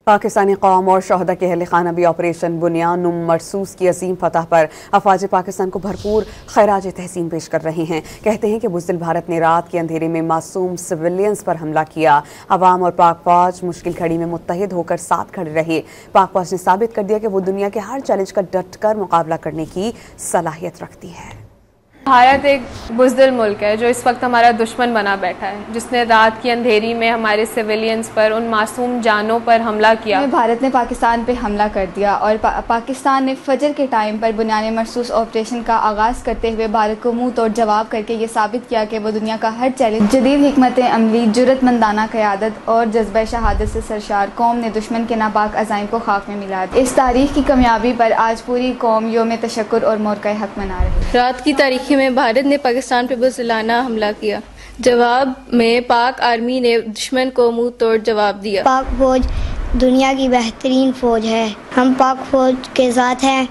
پاکستانی قوم اور شہداء کے اہل خانہ بھی آپریشن بنیان مرصوص کی عظیم فتح پر افواج پاکستان کو بھرپور خراج تحسین پیش کر رہے ہیں۔ کہتے ہیں کہ بزدل بھارت نے رات کے اندھیرے میں معصوم سویلینز پر حملہ کیا۔ عوام اور پاک فوج مشکل گھڑی میں متحد ہو کر ساتھ کھڑے رہے۔ پاک فوج نے ثابت کر دیا کہ وہ دنیا کے ہر چیلنج کا ڈٹ کر مقابلہ کرنے کی صلاحیت رکھتی ہے۔ بھارت ایک بزدل ملک ہے جو اس وقت ہمارا دشمن بنا بیٹھا ہے، جس نے رات کی اندھیری میں ہمارے سویلینز پر، ان معصوم جانوں پر حملہ کیا۔ بھارت نے پاکستان پہ حملہ کر دیا اور پاکستان نے فجر کے ٹائم پر بنیان مرصوص آپریشن کا آغاز کرتے ہوئے بھارت کو منہ توڑ جواب کر کے یہ ثابت کیا کہ وہ دنیا کا ہر چیلنج جدید حکمت عملی، جرأت مندانہ قیادت اور جذبہ شہادت سے سرشار قوم نے دشمن کے ناپاک عزائم کو خاک میں ملا دیا۔ اس تاریخ کی کامیابی پر آج پوری قوم یوم تشکر اور مورکہ حق منا رہی ہے۔ رات کی تاریخی میں بھارت نے پاکستان پہ بزدلانہ حملہ کیا۔ جواب میں پاک آرمی نے دشمن کو منہ توڑ جواب دیا۔ پاک فوج دنیا کی بہترین فوج ہے، ہم پاک فوج کے ساتھ ہیں۔